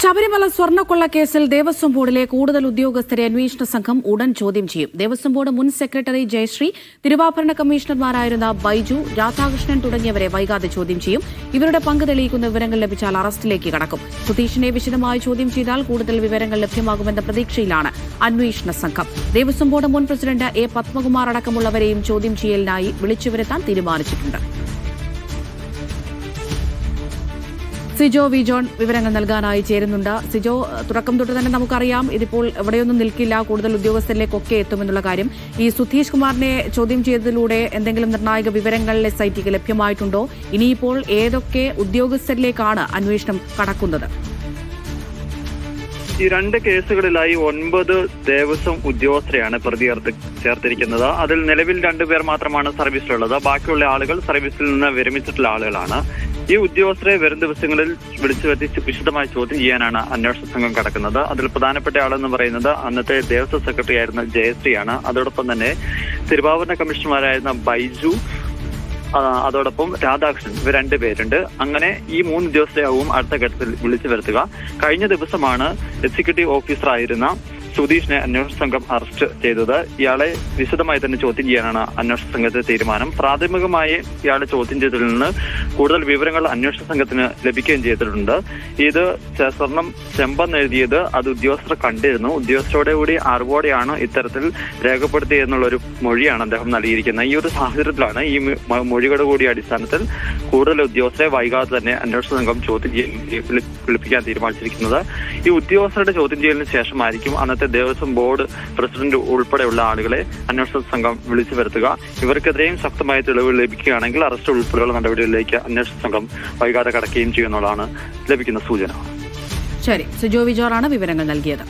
ശബരിമല സ്വർണ്ണക്കൊള്ള കേസിൽ ദേവസ്വം ബോർഡിലെ കൂടുതൽ ഉദ്യോഗസ്ഥരെ അന്വേഷണ സംഘം ഉടൻ ചോദ്യം ചെയ്യും. ദേവസ്വം ബോർഡ് മുൻ സെക്രട്ടറി ജയശ്രീ, തിരുവാഭരണ കമ്മീഷണർമാരായിരുന്ന ബൈജു, രാധാകൃഷ്ണൻ തുടങ്ങിയവരെ വൈകാതെ ചോദ്യം ചെയ്യും. ഇവരുടെ പങ്ക് തെളിയിക്കുന്ന വിവരങ്ങൾ ലഭിച്ചാൽ അറസ്റ്റിലേക്ക് കടക്കും. സുധീഷിനെ വിശദമായി ചോദ്യം ചെയ്താൽ കൂടുതൽ വിവരങ്ങൾ ലഭ്യമാകുമെന്ന പ്രതീക്ഷയിലാണ് അന്വേഷണ സംഘം. ദേവസ്വം ബോർഡ് മുൻ പ്രസിഡന്റ് എ പത്മകുമാർ അടക്കമുള്ളവരെയും ചോദ്യം ചെയ്യലിനായി വിളിച്ചുവരുത്താൻ തീരുമാനിച്ചിട്ടുണ്ട്. സിജോ വി ജോൺ വിവരങ്ങൾ നൽകാനായി ചേരുന്നുണ്ട്. സിജോ, തുടക്കം തൊട്ട് തന്നെ നമുക്കറിയാം ഇതിപ്പോൾ എവിടെയൊന്നും നിൽക്കില്ല, കൂടുതൽ ഉദ്യോഗസ്ഥരിലേക്കൊക്കെ എത്തുമെന്നുള്ള കാര്യം. ഈ സുധീഷ് കുമാറിനെ ചോദ്യം ചെയ്തതിലൂടെ എന്തെങ്കിലും നിർണായക വിവരങ്ങൾ SITക്ക് ലഭ്യമായിട്ടുണ്ടോ? ഇനിയിപ്പോൾ ഏതൊക്കെ ഉദ്യോഗസ്ഥരിലേക്കാണ് അന്വേഷണം കടക്കുന്നത്? ഈ രണ്ട് കേസുകളിലായി 9 ദേവസ്വം ഉദ്യോഗസ്ഥരെയാണ് പ്രതി ചേർത്തിരിക്കുന്നത്. അതിൽ നിലവിൽ 2 പേർ മാത്രമാണ് സർവീസിലുള്ളത്. ബാക്കിയുള്ള ആളുകൾ സർവീസിൽ നിന്ന് വിരമിച്ചിട്ടുള്ള ആളുകളാണ്. ഈ ഉദ്യോഗസ്ഥരെ വരും ദിവസങ്ങളിൽ വിളിച്ചു വരുത്തി വിശദമായി ചോദ്യം ചെയ്യാനാണ് അന്വേഷണ സംഘം കടക്കുന്നത്. അതിൽ പ്രധാനപ്പെട്ട ആളെന്ന് പറയുന്നത് അന്നത്തെ ദേവസ്വം സെക്രട്ടറി ആയിരുന്ന ജയശ്രീയാണ്. അതോടൊപ്പം തന്നെ തിരുവാഭരണ കമ്മീഷണർമാരായിരുന്ന ബൈജു, അതോടൊപ്പം രാധാകൃഷ്ണൻ, ഇവർ 2 പേരുണ്ട്. അങ്ങനെ ഈ 3 ഉദ്യോഗസ്ഥരെയാവും അടുത്ത ഘട്ടത്തിൽ വിളിച്ചു വരുത്തുക. കഴിഞ്ഞ ദിവസമാണ് എക്സിക്യൂട്ടീവ് ഓഫീസർ ആയിരുന്ന സുധീഷിനെ അന്വേഷണ സംഘം അറസ്റ്റ് ചെയ്തത്. ഇയാളെ വിശദമായി തന്നെ ചോദ്യം ചെയ്യാനാണ് അന്വേഷണ സംഘത്തിന്റെ തീരുമാനം. പ്രാഥമികമായി ഇയാളെ ചോദ്യം ചെയ്തതിൽ നിന്ന് കൂടുതൽ വിവരങ്ങൾ അന്വേഷണ സംഘത്തിന് ലഭിക്കുകയും ചെയ്തിട്ടുണ്ട്. ഇത് സ്വർണം ചെമ്പെന്ന് എഴുതിയത് അത് ഉദ്യോഗസ്ഥർ കണ്ടിരുന്നു. ഉദ്യോഗസ്ഥരോടെ കൂടി അറിവോടെയാണ് ഇത്തരത്തിൽ രേഖപ്പെടുത്തിയെന്നുള്ളൊരു മൊഴിയാണ് അദ്ദേഹം നൽകിയിരിക്കുന്നത്. ഈ ഒരു സാഹചര്യത്തിലാണ് ഈ മൊഴികളുടെ കൂടി അടിസ്ഥാനത്തിൽ കൂടുതൽ ഉദ്യോഗസ്ഥരെ വൈകാതെ തന്നെ അന്വേഷണ സംഘം ചോദ്യം വിളിപ്പിക്കാൻ തീരുമാനിച്ചിരിക്കുന്നത്. ഈ ഉദ്യോഗസ്ഥരുടെ ചോദ്യം ചെയ്യലിന് ശേഷമായിരിക്കും അന്നത്തെ ദേവസ്വം ബോർഡ് പ്രസിഡന്റ് ഉൾപ്പെടെയുള്ള ആളുകളെ അന്വേഷണ സംഘം വിളിച്ചു വരുത്തുക. ഇവർക്കെതിരെയും ശക്തമായ തെളിവുകൾ ലഭിക്കുകയാണെങ്കിൽ അറസ്റ്റ് ഉൾപ്പെടെയുള്ള നടപടികളിലേക്ക് അന്വേഷണ സംഘം വൈകാതെ കടക്കുകയും ചെയ്യുന്നതാണ് ലഭിക്കുന്ന സൂചന. ശരി, സിജോ വിജോറാണ് വിവരങ്ങൾ നൽകിയത്.